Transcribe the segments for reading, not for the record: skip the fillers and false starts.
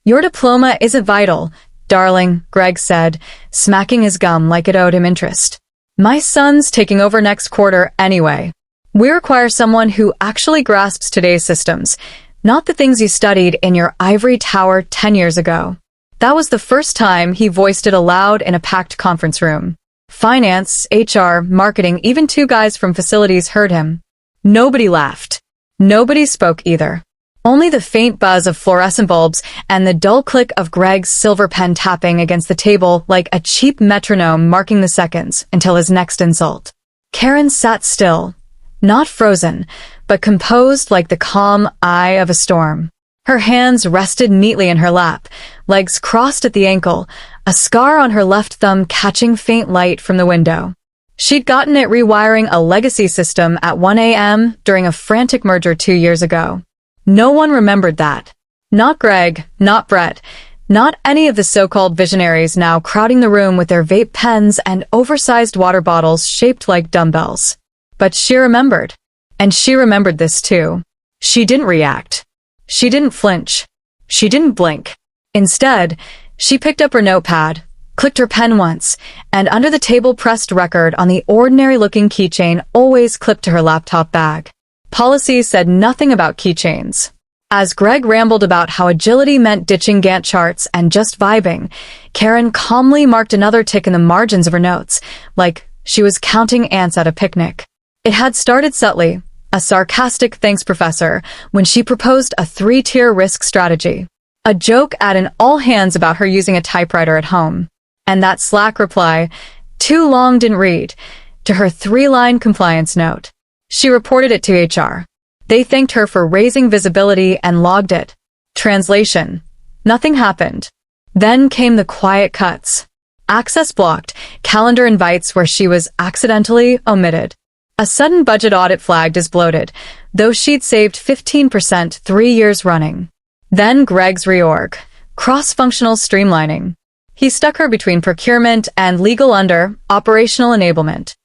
Your diploma isn't vital, darling, Greg said, smacking his gum like it owed him interest. My son's taking over next quarter anyway. We require someone who actually grasps today's systems, not the things you studied in your ivory tower 10 years ago. That was the first time he voiced it aloud in a packed conference room. Finance, HR, marketing, even two guys from facilities heard him. Nobody laughed. Nobody spoke either. Only the faint buzz of fluorescent bulbs and the dull click of Greg's silver pen tapping against the table like a cheap metronome marking the seconds until his next insult. Karen sat still, not frozen, but composed like the calm eye of a storm. Her hands rested neatly in her lap, legs crossed at the ankle, a scar on her left thumb catching faint light from the window. She'd gotten it rewiring a legacy system at 1 a.m. during a frantic merger 2 years ago. No one remembered that. Not Greg, not Brett, not any of the so-called visionaries now crowding the room with their vape pens and oversized water bottles shaped like dumbbells. But she remembered. And she remembered this too. She didn't react. She didn't flinch. She didn't blink. Instead, she picked up her notepad, clicked her pen once, and under the table pressed record on the ordinary-looking keychain always clipped to her laptop bag. Policy said nothing about keychains. As Greg rambled about how agility meant ditching Gantt charts and just vibing, Karen calmly marked another tick in the margins of her notes, like she was counting ants at a picnic. It had started subtly, a sarcastic thanks professor, when she proposed a 3-tier risk strategy. A joke at an all-hands about her using a typewriter at home. And that Slack reply, too long didn't read, to her 3-line compliance note. She reported it to HR. They thanked her for raising visibility and logged it. Translation. Nothing happened. Then came the quiet cuts. Access blocked, calendar invites where she was accidentally omitted. A sudden budget audit flagged as bloated, though she'd saved 15% 3 years running. Then Greg's reorg. Cross-functional streamlining. He stuck her between procurement and legal under operational enablement.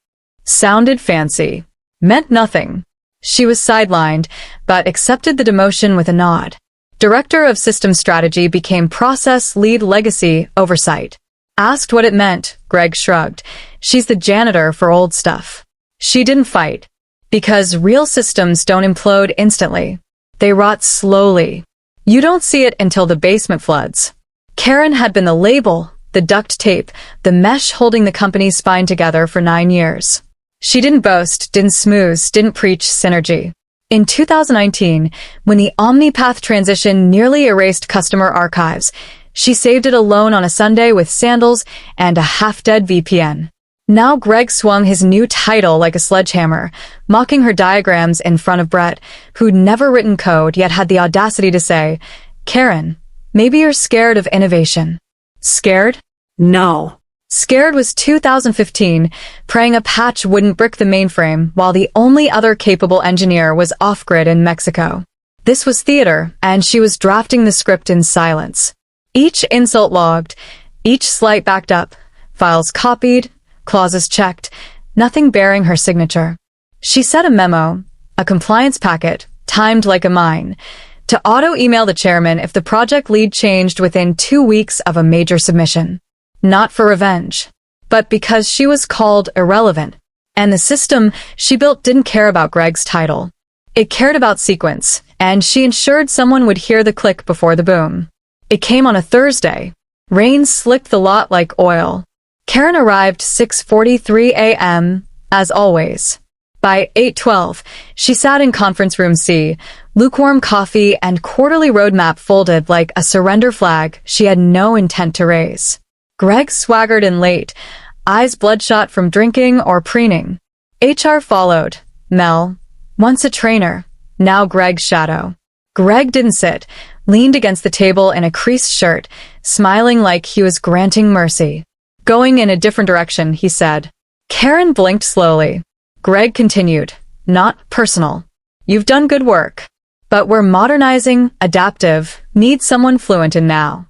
Sounded fancy. Meant nothing. She was sidelined, but accepted the demotion with a nod. Director of System Strategy became Process Lead Legacy Oversight. Asked what it meant, Greg shrugged. She's the janitor for old stuff. She didn't fight. Because real systems don't implode instantly. They rot slowly. You don't see it until the basement floods. Karen had been the label, the duct tape, the mesh holding the company's spine together for 9 years. She didn't boast, didn't smooth, didn't preach synergy. In 2019, when the OmniPath transition nearly erased customer archives, she saved it alone on a Sunday with sandals and a half-dead VPN. Now Greg swung his new title like a sledgehammer, mocking her diagrams in front of Brett, who'd never written code yet had the audacity to say, Karen, maybe you're scared of innovation. Scared? No. Scared was 2015, praying a patch wouldn't brick the mainframe while the only other capable engineer was off-grid in Mexico. This was theater, and she was drafting the script in silence. Each insult logged, each slight backed up, files copied, clauses checked, nothing bearing her signature. She set a memo, a compliance packet, timed like a mine, to auto-email the chairman if the project lead changed within 2 weeks of a major submission. Not for revenge, but because she was called irrelevant, and the system she built didn't care about Greg's title. It cared about sequence, and she ensured someone would hear the click before the boom. It came on a Thursday. Rain slicked the lot like oil. Karen arrived 6:43 a.m., as always. By 8:12, she sat in conference room C, lukewarm coffee and quarterly roadmap folded like a surrender flag she had no intent to raise. Greg swaggered in late, eyes bloodshot from drinking or preening. HR followed. Mel, once a trainer, now Greg's shadow. Greg didn't sit, leaned against the table in a creased shirt, smiling like he was granting mercy. Going in a different direction, he said. Karen blinked slowly. Greg continued, not personal. You've done good work. But we're modernizing, adaptive, need someone fluent in now.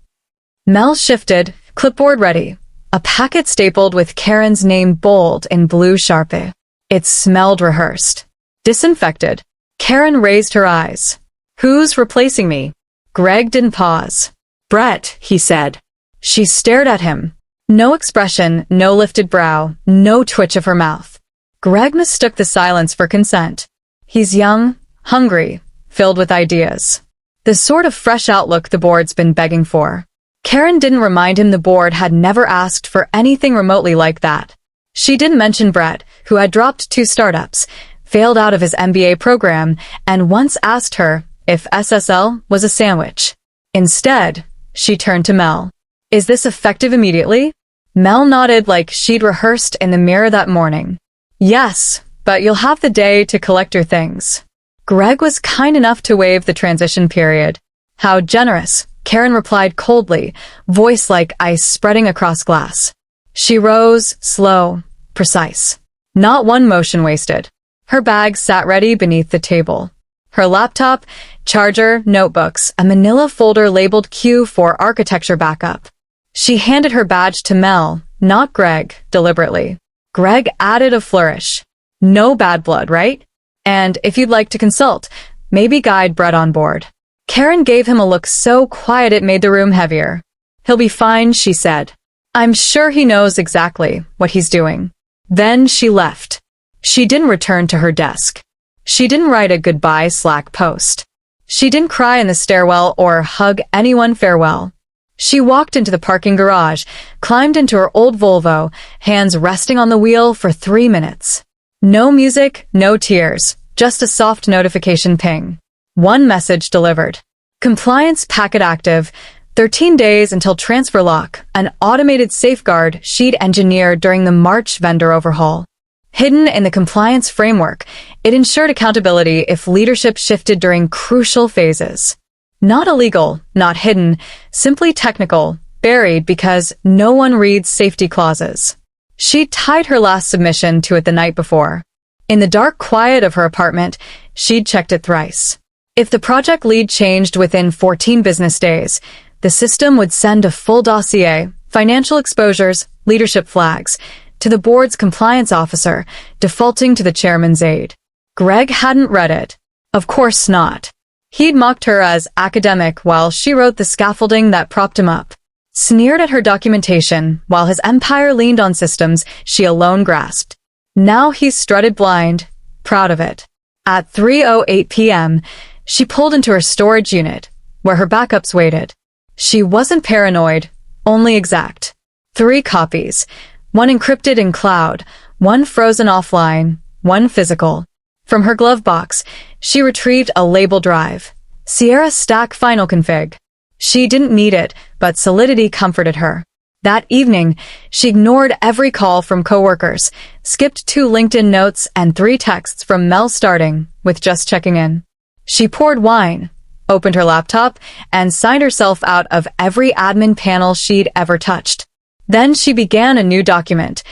Mel shifted, clipboard ready. A packet stapled with Karen's name bold in blue Sharpie. It smelled rehearsed. Disinfected. Karen raised her eyes. Who's replacing me? Greg didn't pause. "Brett," he said. She stared at him. No expression, no lifted brow, no twitch of her mouth. Greg mistook the silence for consent. He's young, hungry, filled with ideas. The sort of fresh outlook the board's been begging for. Karen didn't remind him the board had never asked for anything remotely like that. She didn't mention Brett, who had dropped 2 startups, failed out of his MBA program, and once asked her if SSL was a sandwich. Instead, she turned to Mel. "Is this effective immediately?" Mel nodded like she'd rehearsed in the mirror that morning. "Yes, but you'll have the day to collect your things." Greg was kind enough to waive the transition period. "How generous," Karen replied coldly, voice like ice spreading across glass. She rose, slow, precise. Not one motion wasted. Her bag sat ready beneath the table. Her laptop, charger, notebooks, a manila folder labeled Q for architecture backup. She handed her badge to Mel, not Greg, deliberately. Greg added a flourish. "No bad blood, right? And if you'd like to consult, maybe guide Brett on board." Karen gave him a look so quiet it made the room heavier. "He'll be fine," she said. "I'm sure he knows exactly what he's doing." Then she left. She didn't return to her desk. She didn't write a goodbye Slack post. She didn't cry in the stairwell or hug anyone farewell. She walked into the parking garage, climbed into her old Volvo, hands resting on the wheel for 3 minutes. No music, no tears, just a soft notification ping. One message delivered. Compliance packet active, 13 days until transfer lock, an automated safeguard she'd engineered during the March vendor overhaul. Hidden in the compliance framework, it ensured accountability if leadership shifted during crucial phases. Not illegal, not hidden, simply technical, buried because no one reads safety clauses. She'd tied her last submission to it the night before. In the dark quiet of her apartment, she'd checked it thrice. If the project lead changed within 14 business days, the system would send a full dossier, financial exposures, leadership flags, to the board's compliance officer, defaulting to the chairman's aide. Greg hadn't read it. Of course not. He'd mocked her as academic while she wrote the scaffolding that propped him up. Sneered at her documentation while his empire leaned on systems she alone grasped. Now he strutted blind, proud of it. At 3:08 p.m., she pulled into her storage unit, where her backups waited. She wasn't paranoid, only exact. 3 copies, one encrypted in cloud, one frozen offline, one physical. From her glove box, she retrieved a label drive. Sierra Stack Final Config. She didn't need it, but solidity comforted her. That evening, she ignored every call from coworkers, skipped 2 LinkedIn notes and 3 texts from Mel starting with just checking in. She poured wine, opened her laptop, and signed herself out of every admin panel she'd ever touched. Then she began a new document,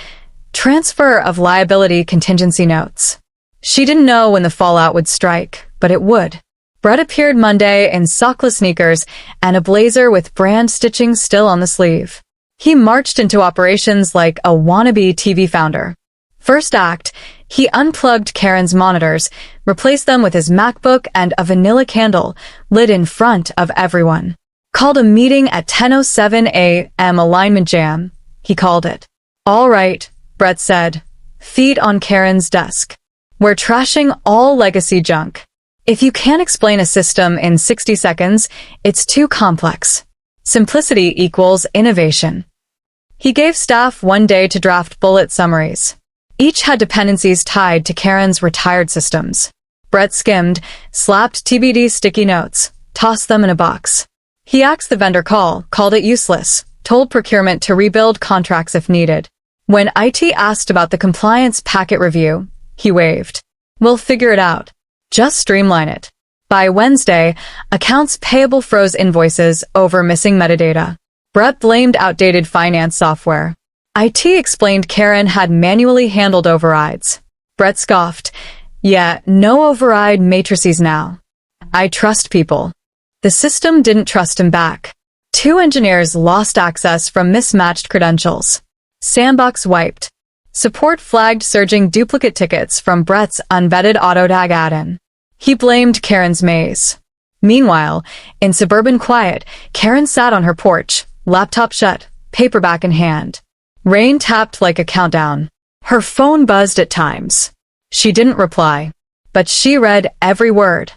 transfer of liability contingency notes. She didn't know when the fallout would strike, but it would. Brett appeared Monday in sockless sneakers and a blazer with brand stitching still on the sleeve. He marched into operations like a wannabe TV founder. First act, he unplugged Karen's monitors, replaced them with his MacBook and a vanilla candle lit in front of everyone. Called a meeting at 10:07 a.m. alignment jam, he called it. "All right," Brett said, feet on Karen's desk. "We're trashing all legacy junk. If you can't explain a system in 60 seconds, it's too complex. Simplicity equals innovation." He gave staff 1 day to draft bullet summaries. Each had dependencies tied to Karen's retired systems. Brett skimmed, slapped TBD sticky notes, tossed them in a box. He axed the vendor called it useless, told procurement to rebuild contracts if needed. When IT asked about the compliance packet review, he waved. "We'll figure it out. Just streamline it." By Wednesday, accounts payable froze invoices over missing metadata. Brett blamed outdated finance software. IT explained Karen had manually handled overrides. Brett scoffed. "Yeah, no override matrices now. I trust people." The system didn't trust him back. 2 engineers lost access from mismatched credentials. Sandbox wiped. Support flagged surging duplicate tickets from Brett's unvetted autotag add-in. He blamed Karen's maze. Meanwhile, in suburban quiet, Karen sat on her porch, laptop shut, paperback in hand. Rain tapped like a countdown. Her phone buzzed at times. She didn't reply, but she read every word.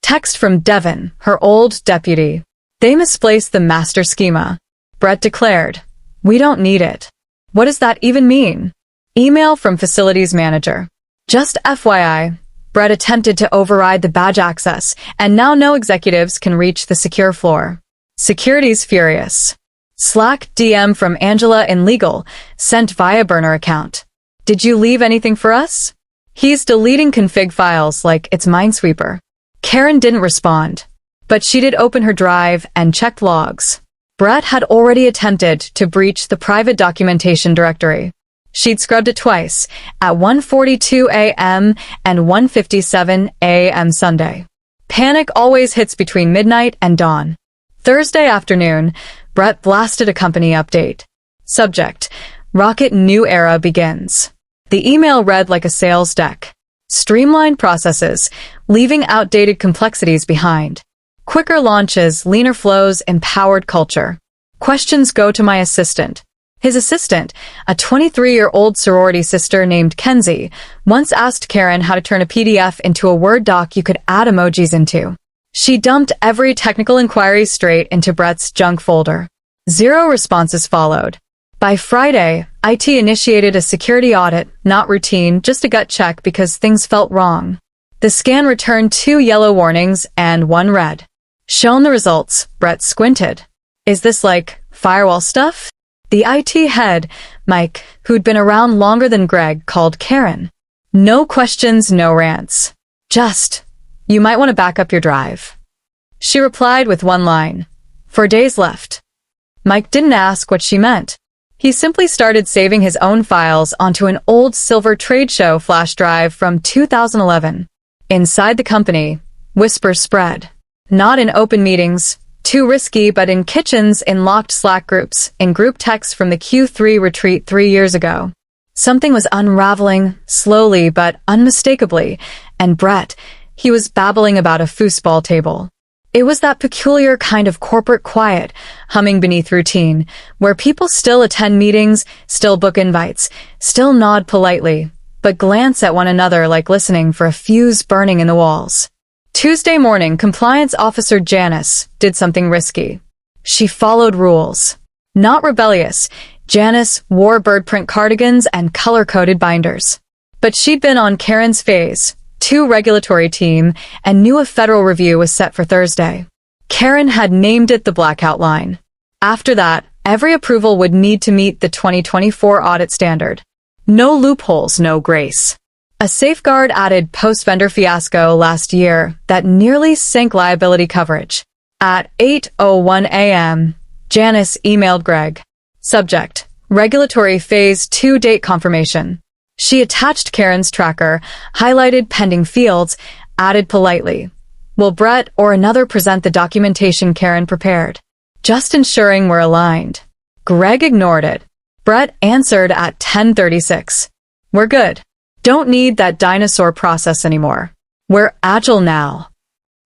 Text from Devon, her old deputy. They misplaced the master schema. Brett declared, "We don't need it." What does that even mean? Email from facilities manager. Just FYI, Brett attempted to override the badge access, and now no executives can reach the secure floor. Security's furious. Slack DM from Angela in legal, sent via burner account. Did you leave anything for us? He's deleting config files like it's Minesweeper. Karen didn't respond, but she did open her drive and checked logs. Brett had already attempted to breach the private documentation directory. She'd scrubbed it twice, at 1:42 a.m. and 1:57 a.m. Sunday. Panic always hits between midnight and dawn. Thursday afternoon, Brett blasted a company update. Subject: Rocket New Era begins. The email read like a sales deck. Streamlined processes, leaving outdated complexities behind. Quicker launches, leaner flows, empowered culture. Questions go to my assistant. His assistant, a 23-year-old sorority sister named Kenzie, once asked Karen how to turn a PDF into a Word doc you could add emojis into. She dumped every technical inquiry straight into Brett's junk folder. 0 responses followed. By Friday, IT initiated a security audit, not routine, just a gut check because things felt wrong. The scan returned 2 yellow warnings and 1 red. Shown the results, Brett squinted. Is this like firewall stuff? The IT head, Mike, who'd been around longer than Greg, called Karen. No questions, no rants. Just, you might want to back up your drive. She replied with 1 line. For days left. Mike didn't ask what she meant. He simply started saving his own files onto an old silver trade show flash drive from 2011. Inside the company, whispers spread. Not in open meetings, too risky, but in kitchens, in locked Slack groups, in group texts from the Q3 retreat 3 years ago. Something was unraveling, slowly but unmistakably, and Brett, he was babbling about a foosball table. It was that peculiar kind of corporate quiet, humming beneath routine, where people still attend meetings, still book invites, still nod politely, but glance at one another like listening for a fuse burning in the walls. Tuesday morning, compliance officer Janice did something risky. She followed rules. Not rebellious, Janice wore bird print cardigans and color-coded binders. But she'd been on Karen's phase, 2 regulatory team, and knew a federal review was set for Thursday. Karen had named it the blackout line. After that, every approval would need to meet the 2024 audit standard. No loopholes, no grace. A safeguard added post-vendor fiasco last year that nearly sank liability coverage. At 8:01 a.m., Janice emailed Greg. Subject: Regulatory Phase 2 date confirmation. She attached Karen's tracker, highlighted pending fields, added politely, "Will Brett or another present the documentation Karen prepared?" Just ensuring we're aligned. Greg ignored it. Brett answered at 10:36. "We're good. Don't need that dinosaur process anymore. We're agile now."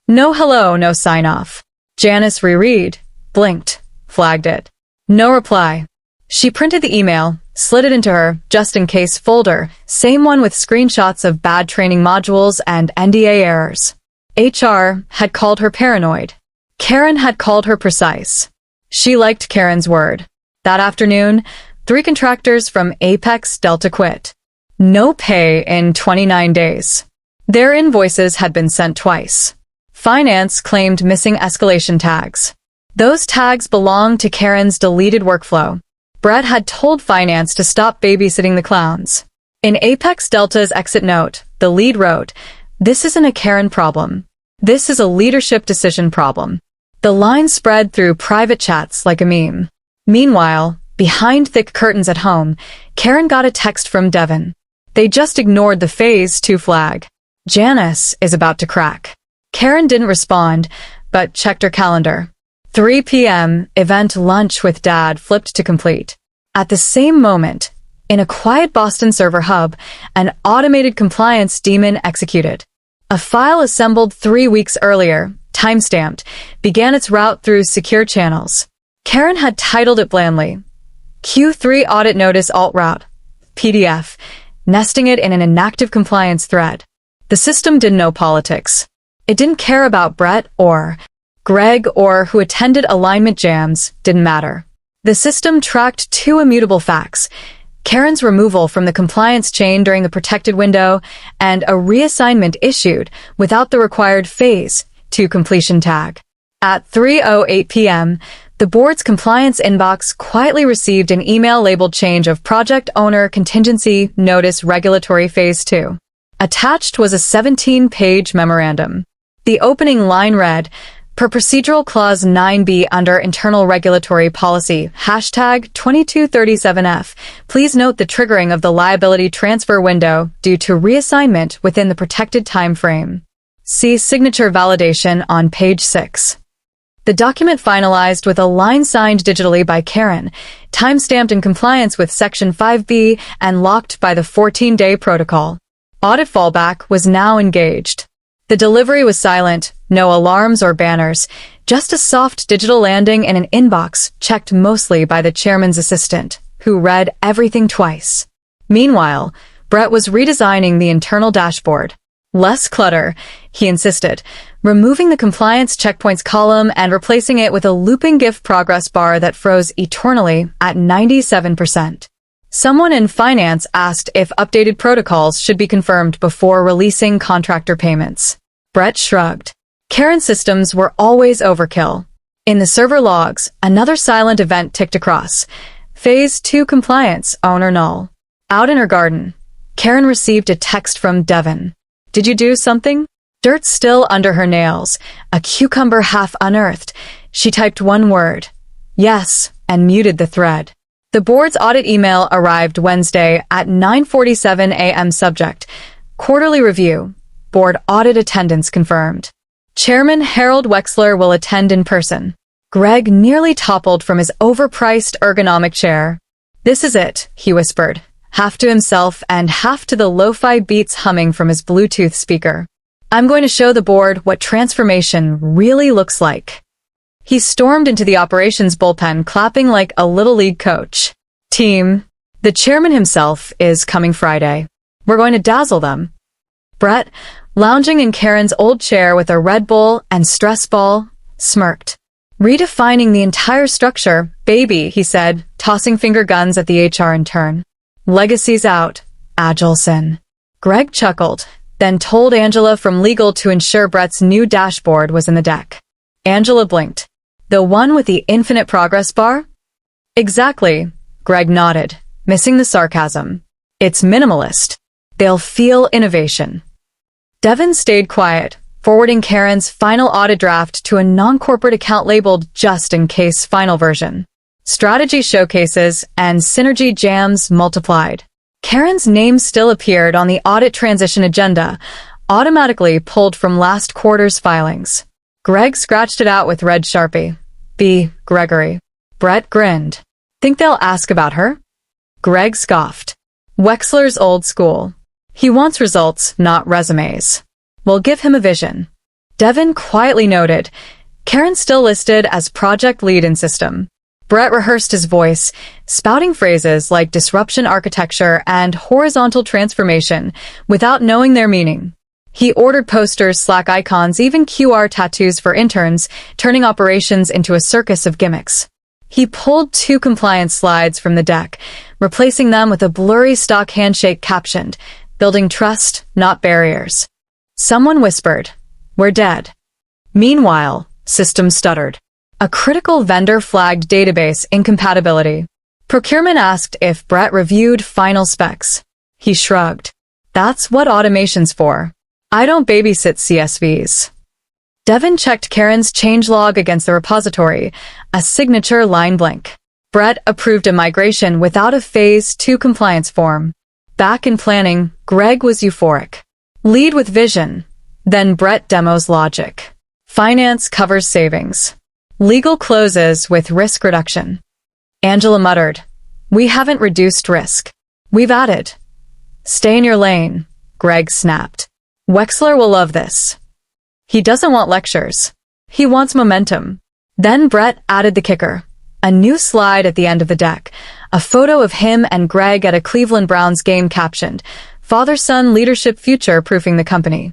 No hello, no sign-off. Janice reread, blinked, flagged it. No reply. She printed the email, slid it into her just-in-case folder, same one with screenshots of bad training modules and NDA errors. HR had called her paranoid. Karen had called her precise. She liked Karen's word. That afternoon, 3 contractors from Apex Delta quit. No pay in 29 days. Their invoices had been sent twice. Finance claimed missing escalation tags. Those tags belonged to Karen's deleted workflow. Brett had told finance to stop babysitting the clowns. In Apex Delta's exit note, the lead wrote, "This isn't a Karen problem. This is a leadership decision problem." The line spread through private chats like a meme. Meanwhile, behind thick curtains at home, Karen got a text from Devon. They just ignored the Phase 2 flag. Janice is about to crack. Karen didn't respond, but checked her calendar. 3 p.m., event lunch with Dad flipped to complete. At the same moment, in a quiet Boston server hub, an automated compliance daemon executed. A file assembled 3 weeks earlier, timestamped, began its route through secure channels. Karen had titled it blandly, Q3 Audit Notice Alt Route, PDF, nesting it in an inactive compliance thread. The system didn't know politics. It didn't care about Brett or Greg or who attended alignment jams, didn't matter. The system tracked two immutable facts: Karen's removal from the compliance chain during the protected window and a reassignment issued without the required phase to completion tag. At 3:08 p.m., the board's compliance inbox quietly received an email labeled Change of Project Owner Contingency Notice Regulatory Phase 2. Attached was a 17-page memorandum. The opening line read, Per Procedural Clause 9b under Internal Regulatory Policy, #2237F, please note the triggering of the liability transfer window due to reassignment within the protected time frame. See signature validation on page 6. The document finalized with a line signed digitally by Karen, timestamped in compliance with Section 5B and locked by the 14-day protocol. Audit fallback was now engaged. The delivery was silent, no alarms or banners, just a soft digital landing in an inbox checked mostly by the chairman's assistant, who read everything twice. Meanwhile, Brett was redesigning the internal dashboard. Less clutter, he insisted, removing the compliance checkpoints column and replacing it with a looping GIF progress bar that froze eternally at 97%. Someone in finance asked if updated protocols should be confirmed before releasing contractor payments. Brett shrugged. Karen's systems were always overkill. In the server logs, another silent event ticked across. Phase 2 compliance, owner null. Out in her garden, Karen received a text from Devin. Did you do something? Dirt still under her nails, a cucumber half unearthed. She typed one word, yes, and muted the thread. The board's audit email arrived Wednesday at 9:47 a.m. Subject, Quarterly Review. Board audit attendance confirmed. Chairman Harold Wexler will attend in person. Greg nearly toppled from his overpriced ergonomic chair. This is it, he whispered, half to himself and half to the lo-fi beats humming from his Bluetooth speaker. I'm going to show the board what transformation really looks like. He stormed into the operations bullpen, clapping like a little league coach. Team, the chairman himself is coming Friday. We're going to dazzle them. Brett, lounging in Karen's old chair with a Red Bull and stress ball, smirked. Redefining the entire structure, baby, he said, tossing finger guns at the HR intern. Legacy's out, Agilson. Greg chuckled, then told Angela from legal to ensure Brett's new dashboard was in the deck. Angela blinked. The one with the infinite progress bar? Exactly, Greg nodded, missing the sarcasm. It's minimalist. They'll feel innovation. Devin stayed quiet, forwarding Karen's final audit draft to a non-corporate account labeled Just in Case Final Version. Strategy showcases and synergy jams multiplied. Karen's name still appeared on the audit transition agenda, automatically pulled from last quarter's filings. Greg scratched it out with red Sharpie. B. Gregory. Brett grinned. Think they'll ask about her? Greg scoffed. Wexler's old school. He wants results, not resumes. We'll give him a vision. Devin quietly noted, Karen still listed as project lead in system. Brett rehearsed his voice, spouting phrases like disruption architecture and horizontal transformation without knowing their meaning. He ordered posters, Slack icons, even QR tattoos for interns, turning operations into a circus of gimmicks. He pulled 2 compliance slides from the deck, replacing them with a blurry stock handshake captioned, Building trust, not barriers. Someone whispered, We're dead. Meanwhile, systems stuttered. A critical vendor flagged database incompatibility. Procurement asked if Brett reviewed final specs. He shrugged. That's what automation's for. I don't babysit CSVs. Devin checked Karen's changelog against the repository, a signature line blank. Brett approved a migration without a Phase 2 compliance form. Back in planning, Greg was euphoric. Lead with vision. Then Brett demos logic. Finance covers savings. Legal closes with risk reduction. Angela muttered, We haven't reduced risk. We've added. Stay in your lane, Greg snapped. Wexler will love this. He doesn't want lectures. He wants momentum. Then Brett added the kicker. A new slide at the end of the deck. A photo of him and Greg at a Cleveland Browns game captioned, "Father-son leadership future-proofing the company."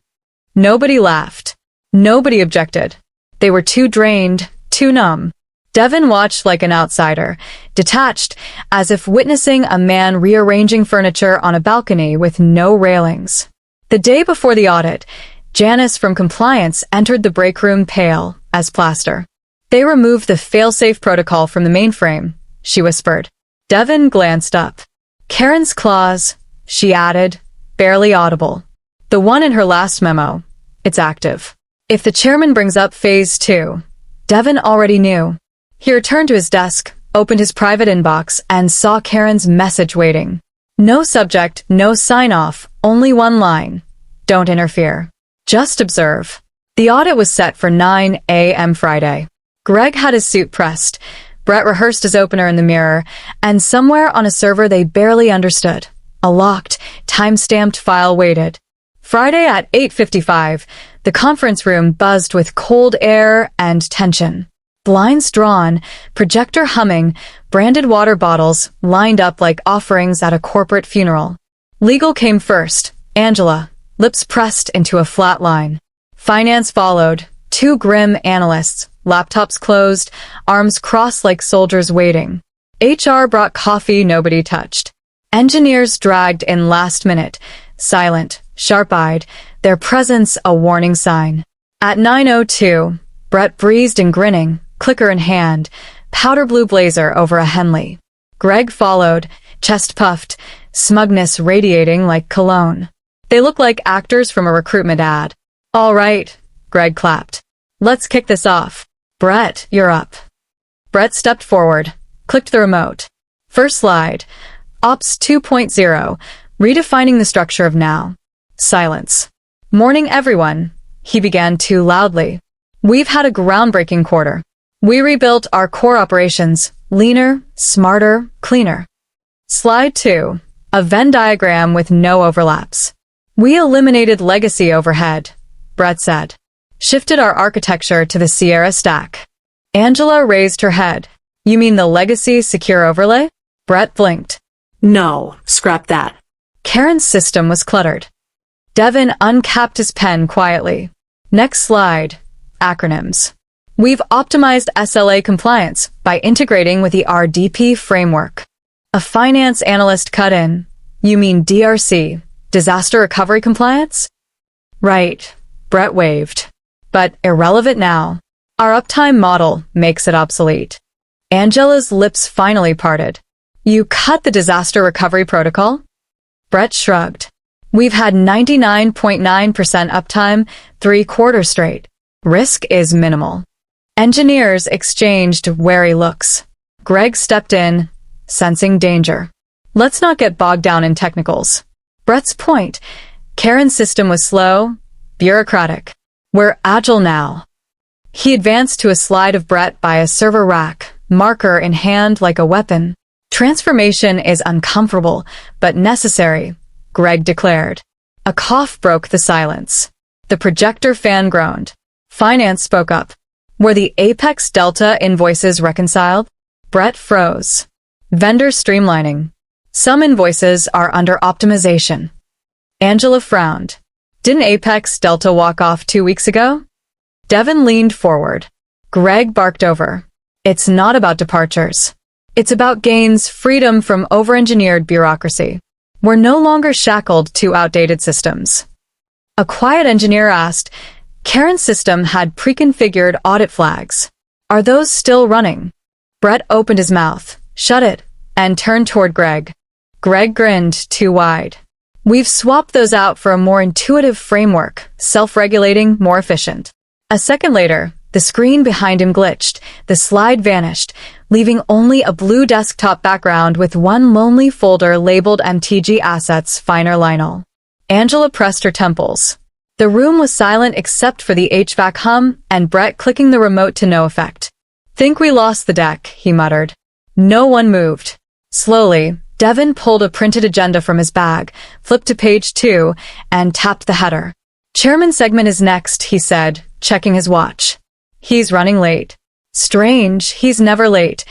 Nobody laughed. Nobody objected. They were too drained, too numb. Devin watched like an outsider, detached, as if witnessing a man rearranging furniture on a balcony with no railings. The day before the audit, Janice from compliance entered the break room pale as plaster. "They removed the fail-safe protocol from the mainframe," she whispered. Devin glanced up. "Karen's clause," she added, barely audible. "The one in her last memo. It's active. If the chairman brings up phase 2, Devin already knew. He returned to his desk, opened his private inbox, and saw Karen's message waiting. No subject, no sign-off, only one line. "Don't interfere. Just observe." The audit was set for 9 a.m. Friday. Greg had his suit pressed. Brett rehearsed his opener in the mirror, and somewhere on a server they barely understood, a locked, time-stamped file waited. Friday at 8:55, the conference room buzzed with cold air and tension. Blinds drawn, projector humming, branded water bottles lined up like offerings at a corporate funeral. Legal came first, Angela, lips pressed into a flat line. Finance followed, 2 grim analysts, laptops closed, arms crossed like soldiers waiting. HR brought coffee nobody touched. Engineers dragged in last minute, silent, sharp-eyed, their presence a warning sign. At 9:02, Brett breezed and grinning, clicker in hand, powder blue blazer over a Henley. Greg followed, chest puffed, smugness radiating like cologne. They looked like actors from a recruitment ad. "All right," Greg clapped. "Let's kick this off. Brett, you're up." Brett stepped forward, clicked the remote. First slide. Ops 2.0, redefining the structure of now. Silence. "Morning, everyone," he began too loudly. "We've had a groundbreaking quarter. We rebuilt our core operations, leaner, smarter, cleaner." Slide 2. A Venn diagram with no overlaps. "We eliminated legacy overhead," Brett said. "Shifted our architecture to the Sierra stack." Angela raised her head. "You mean the legacy secure overlay?" Brett blinked. "No, scrap that." Karen's system was cluttered. Devin uncapped his pen quietly. Next slide. Acronyms. "We've optimized SLA compliance by integrating with the RDP framework." A finance analyst cut in. "You mean DRC, disaster recovery compliance?" "Right," Brett waved. "But irrelevant now. Our uptime model makes it obsolete." Angela's lips finally parted. "You cut the disaster recovery protocol?" Brett shrugged. "We've had 99.9% uptime 3 quarters straight. Risk is minimal." Engineers exchanged wary looks. Greg stepped in, sensing danger. "Let's not get bogged down in technicals." Brett's point. Karen's system was slow, bureaucratic. "We're agile now." He advanced to a slide of Brett by a server rack, marker in hand like a weapon. "Transformation is uncomfortable, but necessary," Greg declared. A cough broke the silence. The projector fan groaned. Finance spoke up. "Were the Apex Delta invoices reconciled?" Brett froze. "Vendor streamlining. Some invoices are under optimization." Angela frowned. "Didn't Apex Delta walk off 2 weeks ago?" Devin leaned forward. Greg barked over. "It's not about departures. It's about gains, freedom from over-engineered bureaucracy. We're no longer shackled to outdated systems." A quiet engineer asked, "Karen's system had pre-configured audit flags. Are those still running?" Brett opened his mouth, shut it, and turned toward Greg. Greg grinned too wide. "We've swapped those out for a more intuitive framework, self-regulating, more efficient." A second later, the screen behind him glitched, the slide vanished, leaving only a blue desktop background with one lonely folder labeled MTG Assets Finer Lionel. Angela pressed her temples. The room was silent except for the HVAC hum and Brett clicking the remote to no effect. "Think we lost the deck," he muttered. No one moved. Slowly, Devin pulled a printed agenda from his bag, flipped to page 2, and tapped the header. Chairman segment is next, he said, checking his watch. He's running late. Strange, he's never late,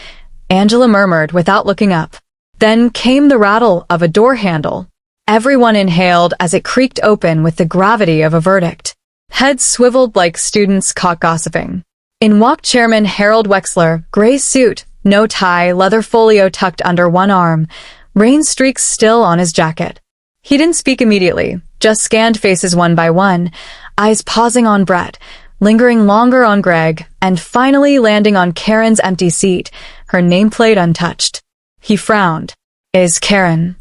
Angela murmured without looking up. Then came the rattle of a door handle. Everyone inhaled as it creaked open with the gravity of a verdict. Heads swiveled like students caught gossiping. In walked Chairman Harold Wexler, gray suit, no tie, leather folio tucked under one arm, rain streaks still on his jacket. He didn't speak immediately, just scanned faces one by one, eyes pausing on Brett, lingering longer on Greg, and finally landing on Karen's empty seat, her nameplate untouched. He frowned. Is Karen?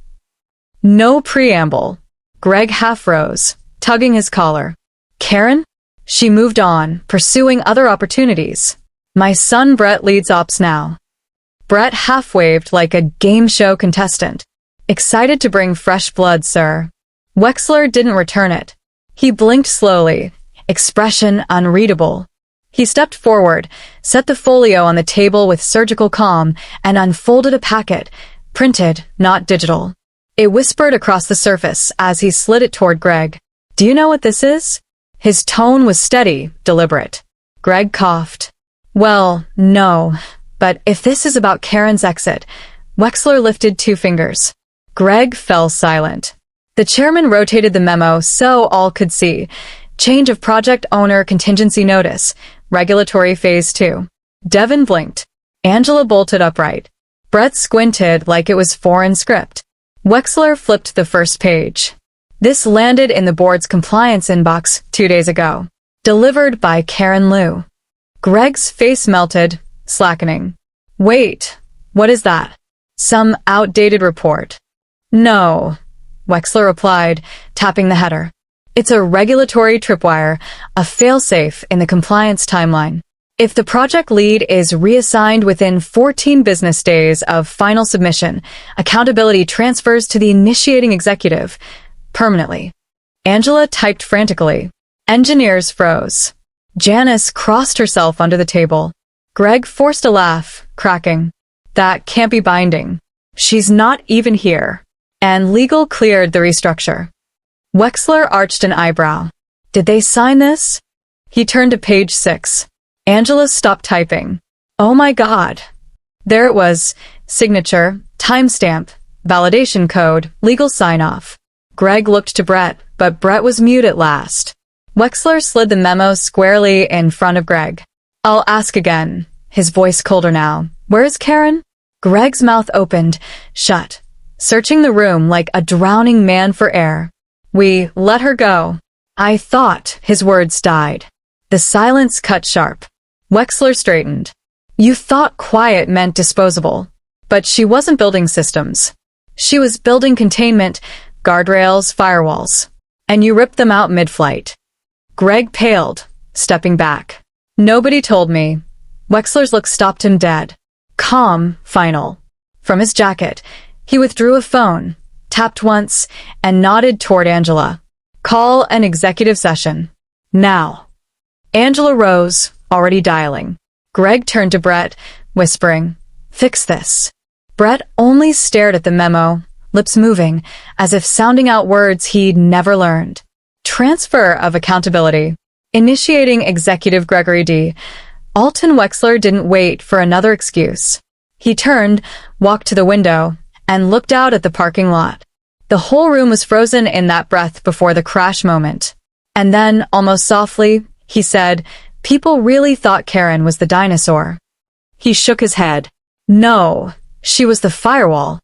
No preamble. Greg half rose, tugging his collar. Karen? She moved on, pursuing other opportunities. My son Brett leads ops now. Brett half-waved like a game show contestant. Excited to bring fresh blood, sir. Wexler didn't return it. He blinked slowly, expression unreadable. He stepped forward, set the folio on the table with surgical calm, and unfolded a packet, printed, not digital. It whispered across the surface as he slid it toward Greg. Do you know what this is? His tone was steady, deliberate. Greg coughed. Well, no, but if this is about Karen's exit, Wexler lifted 2 fingers. Greg fell silent. The chairman rotated the memo so all could see. Change of project owner contingency notice. Regulatory phase 2. Devin blinked. Angela bolted upright. Brett squinted like it was foreign script. Wexler flipped the first page. This landed in the board's compliance inbox 2 days ago. Delivered by Karen Liu. Greg's face melted, slackening. Wait, what is that? Some outdated report. No, Wexler replied, tapping the header. It's a regulatory tripwire, a failsafe in the compliance timeline. If the project lead is reassigned within 14 business days of final submission, accountability transfers to the initiating executive, permanently. Angela typed frantically. Engineers froze. Janice crossed herself under the table. Greg forced a laugh, cracking. That can't be binding. She's not even here. And legal cleared the restructure. Wexler arched an eyebrow. Did they sign this? He turned to page 6. Angela stopped typing. Oh my God. There it was. Signature, timestamp, validation code, legal sign-off. Greg looked to Brett, but Brett was mute at last. Wexler slid the memo squarely in front of Greg. I'll ask again. His voice colder now. Where's Karen? Greg's mouth opened, shut, searching the room like a drowning man for air. We let her go. I thought. His words died. The silence cut sharp. Wexler straightened. You thought quiet meant disposable. But she wasn't building systems. She was building containment, guardrails, firewalls. And you ripped them out mid-flight. Greg paled, stepping back. Nobody told me. Wexler's look stopped him dead. Calm, final. From his jacket, he withdrew a phone, tapped once, and nodded toward Angela. Call an executive session. Now. Angela rose, already dialing. Greg turned to Brett, whispering, Fix this. Brett only stared at the memo, lips moving, as if sounding out words he'd never learned. Transfer of accountability. Initiating Executive Gregory D. Alton Wexler didn't wait for another excuse. He turned, walked to the window, and looked out at the parking lot. The whole room was frozen in that breath before the crash moment. And then, almost softly, he said, People really thought Karen was the dinosaur. He shook his head. No, she was the firewall.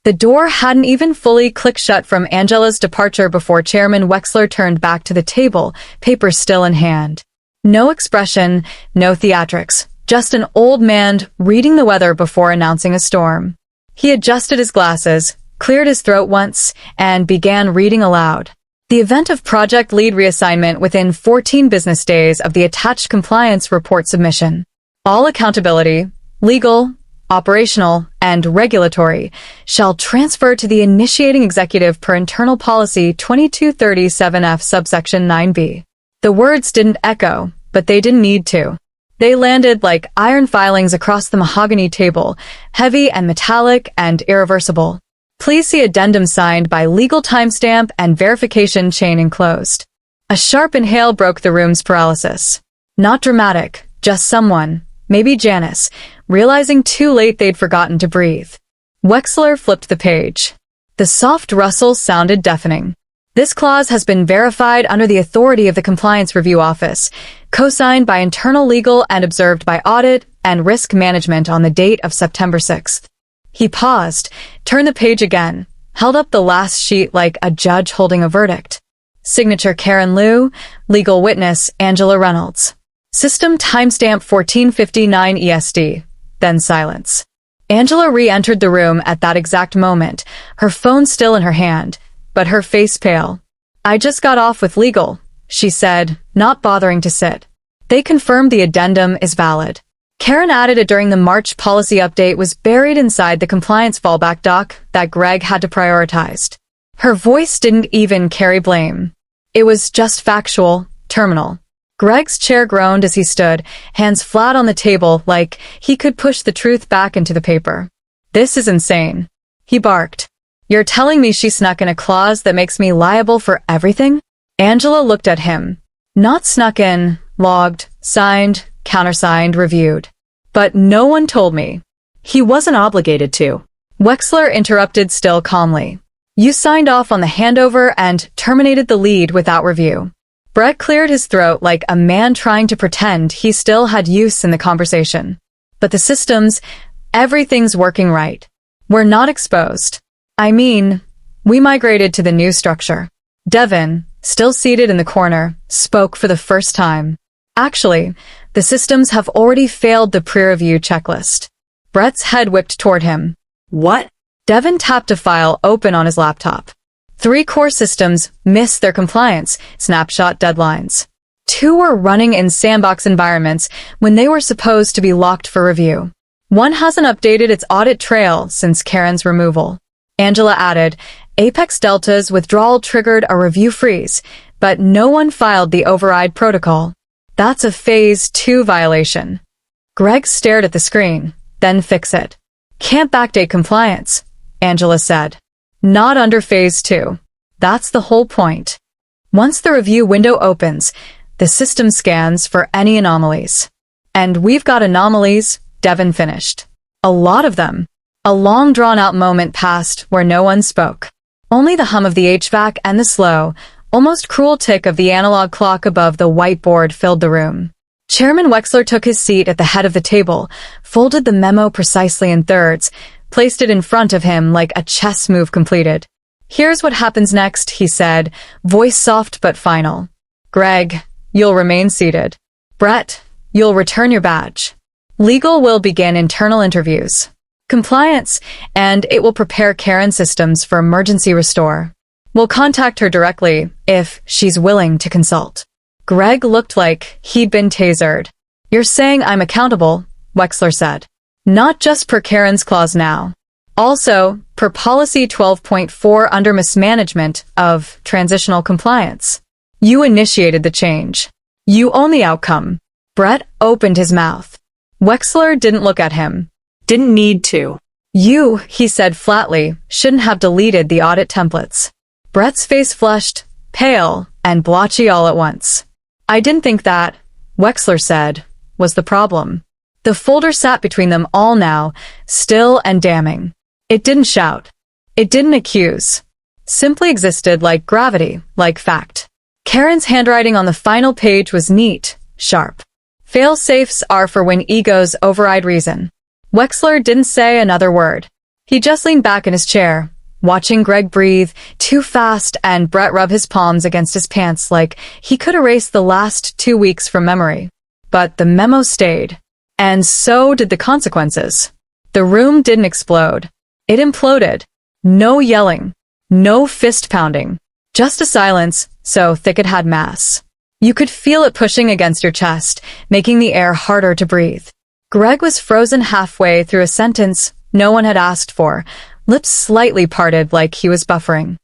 The door hadn't even fully clicked shut from Angela's departure before Chairman Wexler turned back to the table, paper still in hand. No expression, no theatrics, just an old man reading the weather before announcing a storm. He adjusted his glasses, cleared his throat once, and began reading aloud. The event of project lead reassignment within 14 business days of the attached compliance report submission. All accountability, legal, operational, and regulatory, shall transfer to the initiating executive per internal policy 2237F subsection 9B. The words didn't echo, but they didn't need to. They landed like iron filings across the mahogany table, heavy and metallic and irreversible. Please see addendum signed by legal timestamp and verification chain enclosed. A sharp inhale broke the room's paralysis. Not dramatic, just someone, maybe Janice, realizing too late they'd forgotten to breathe. Wexler flipped the page. The soft rustle sounded deafening. This clause has been verified under the authority of the Compliance Review Office, co-signed by internal legal and observed by audit and risk management on the date of September 6th. He paused, turned the page again, held up the last sheet like a judge holding a verdict. Signature Karen Liu, legal witness Angela Reynolds. System timestamp 1459 EST. Then silence. Angela re-entered the room at that exact moment, her phone still in her hand, but her face pale. "I just got off with legal," she said, not bothering to sit. "They confirmed the addendum is valid." Karen added it during the March policy update was buried inside the compliance fallback doc that Greg had to prioritize. Her voice didn't even carry blame. It was just factual, terminal. Greg's chair groaned as he stood, hands flat on the table like he could push the truth back into the paper. "This is insane," he barked. "You're telling me she snuck in a clause that makes me liable for everything?" Angela looked at him. "Not snuck in, logged, signed, countersigned, reviewed. But no one told me." He wasn't obligated to. Wexler interrupted still calmly. "You signed off on the handover and terminated the lead without review." Brett cleared his throat like a man trying to pretend he still had use in the conversation. "But the systems, everything's working right. We're not exposed. I mean, we migrated to the new structure." Devin, still seated in the corner, spoke for the first time. "Actually, the systems have already failed the pre-review checklist." Brett's head whipped toward him. "What?" Devin tapped a file open on his laptop. 3 core systems missed their compliance snapshot deadlines. 2 were running in sandbox environments when they were supposed to be locked for review. 1 hasn't updated its audit trail since Karen's removal. Angela added, Apex Delta's withdrawal triggered a review freeze, but no one filed the override protocol. That's a Phase 2 violation. Greg stared at the screen, then fix it. "Can't backdate compliance," Angela said. "Not under Phase 2. That's the whole point. Once the review window opens, the system scans for any anomalies. And we've got anomalies," Devin finished. "A lot of them." A long drawn-out moment passed where no one spoke. Only the hum of the HVAC and the slow, almost cruel tick of the analog clock above the whiteboard filled the room. Chairman Wexler took his seat at the head of the table, folded the memo precisely in thirds, placed it in front of him like a chess move completed. "Here's what happens next," he said, voice soft but final. "Greg, you'll remain seated. Brett, you'll return your badge. Legal will begin internal interviews. Compliance, and it will prepare Karen Systems for emergency restore. We'll contact her directly if she's willing to consult." Greg looked like he'd been tasered. "You're saying I'm accountable," Wexler said. "Not just per Karen's clause now. Also, per Policy 12.4 under mismanagement of transitional compliance. You initiated the change. You own the outcome." Brett opened his mouth. Wexler didn't look at him. "Didn't need to." "You," he said flatly, "shouldn't have deleted the audit templates." Brett's face flushed, pale, and blotchy all at once. "I didn't think that," Wexler said, "was the problem." The folder sat between them all now, still and damning. It didn't shout. It didn't accuse. Simply existed like gravity, like fact. Karen's handwriting on the final page was neat, sharp. Fail-safes are for when egos override reason. Wexler didn't say another word. He just leaned back in his chair, watching Greg breathe too fast and Brett rub his palms against his pants like he could erase the last 2 weeks from memory. But the memo stayed. And so did the consequences. The room didn't explode. It imploded. No yelling. No fist-pounding. Just a silence, so thick it had mass. You could feel it pushing against your chest, making the air harder to breathe. Greg was frozen halfway through a sentence no one had asked for, lips slightly parted like he was buffering.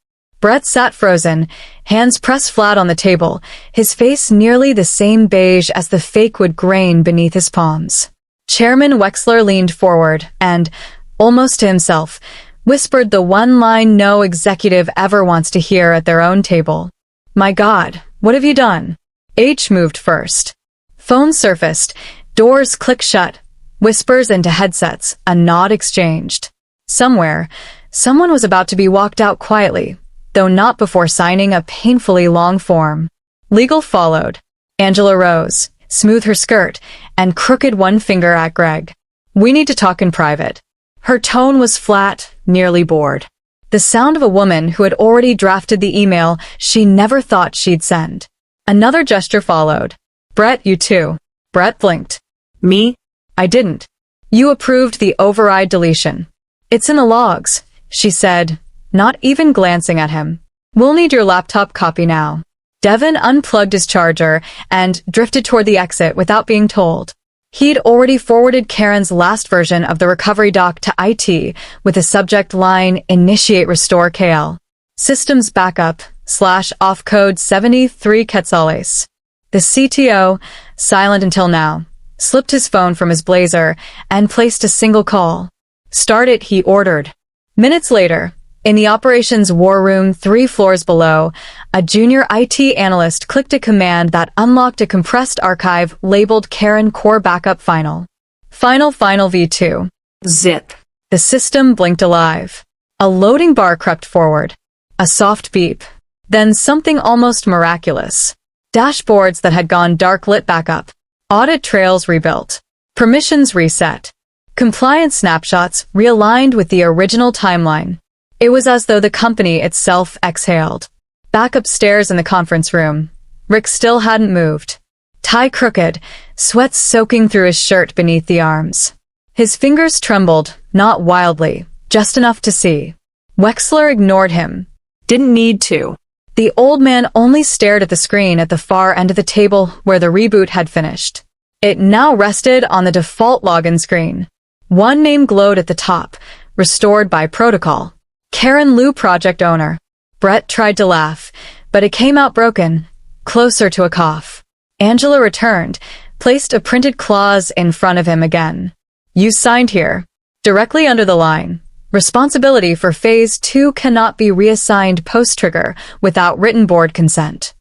Brett sat frozen, hands pressed flat on the table, his face nearly the same beige as the fake wood grain beneath his palms. Chairman Wexler leaned forward and, almost to himself, whispered the one line no executive ever wants to hear at their own table. "My God, What have you done? H moved first. Phone surfaced. Doors click shut. Whispers into headsets. A nod exchanged. Somewhere, someone was about to be walked out quietly, though not before signing a painfully long form. Legal followed. Angela rose, smoothed her skirt, and crooked one finger at Greg. We need to talk in private. Her tone was flat, nearly bored. The sound of a woman who had already drafted the email she never thought she'd send. Another gesture followed. Brett, you too. Brett blinked. Me? I didn't. You approved the override deletion. It's in the logs, she said, not even glancing at him. We'll need your laptop copy now. Devin unplugged his charger and drifted toward the exit without being told. He'd already forwarded Karen's last version of the recovery doc to IT with the subject line Initiate Restore KL. Systems backup /off code 73 Quetzales. The CTO, silent until now, slipped his phone from his blazer and placed a single call. Start it, he ordered. Minutes later, in the operations war room 3 floors below, a junior IT analyst clicked a command that unlocked a compressed archive labeled Karen Core Backup Final. Final V2. Zip. The system blinked alive. A loading bar crept forward. A soft beep. Then something almost miraculous. Dashboards that had gone dark lit back up. Audit trails rebuilt. Permissions reset. Compliance snapshots realigned with the original timeline. It was as though the company itself exhaled. Back upstairs in the conference room, Rick still hadn't moved. Tie crooked, sweat soaking through his shirt beneath the arms. His fingers trembled, not wildly, just enough to see. Wexler ignored him. Didn't need to. The old man only stared at the screen at the far end of the table where the reboot had finished. It now rested on the default login screen. One name glowed at the top, restored by protocol. Karen Liu, project owner. Brett tried to laugh, but it came out broken, closer to a cough. Angela returned, placed a printed clause in front of him again. You signed here. Directly under the line. Responsibility for Phase 2 cannot be reassigned post-trigger without written board consent.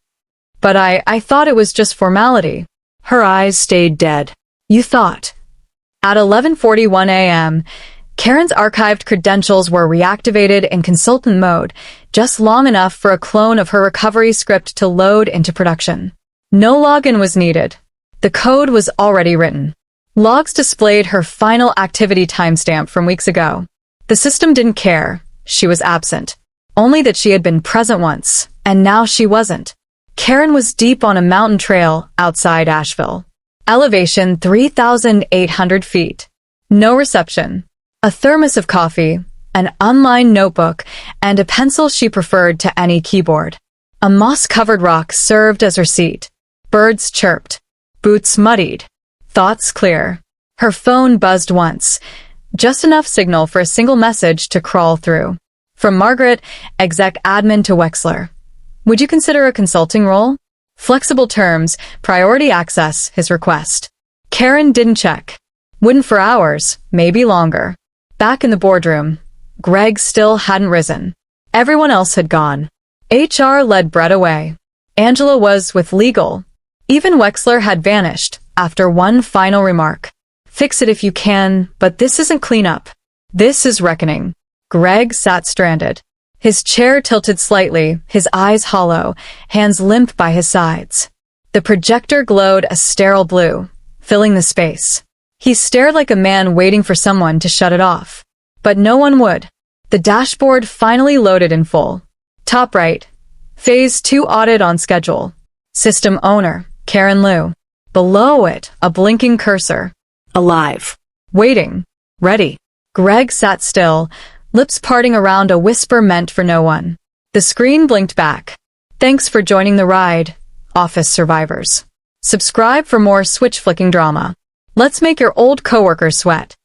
But I thought it was just formality. Her eyes stayed dead. You thought. At 11:41 a.m., Karen's archived credentials were reactivated in consultant mode, just long enough for a clone of her recovery script to load into production. No login was needed. The code was already written. Logs displayed her final activity timestamp from weeks ago. The system didn't care. She was absent. Only that she had been present once, and now she wasn't. Karen was deep on a mountain trail outside Asheville. Elevation 3,800 feet. No reception. A thermos of coffee, an unlined notebook, and a pencil she preferred to any keyboard. A moss-covered rock served as her seat. Birds chirped. Boots muddied. Thoughts clear. Her phone buzzed once. Just enough signal for a single message to crawl through. From Margaret, exec admin to Wexler. Would you consider a consulting role? Flexible terms, priority access, his request. Karen didn't check. Wouldn't for hours, maybe longer. Back in the boardroom, Greg still hadn't risen. Everyone else had gone. HR led Brett away. Angela was with legal. Even Wexler had vanished after one final remark. Fix it if you can, but this isn't cleanup. This is reckoning. Greg sat stranded. His chair tilted slightly, his eyes hollow, hands limp by his sides. The projector glowed a sterile blue, filling the space. He stared like a man waiting for someone to shut it off. But no one would. The dashboard finally loaded in full. Top right. Phase 2 audit on schedule. System owner, Karen Liu. Below it, a blinking cursor. Alive. Waiting. Ready. Greg sat still, lips parting around a whisper meant for no one. The screen blinked back. Thanks for joining the ride, office survivors. Subscribe for more switch-flicking drama. Let's make your old coworkers sweat.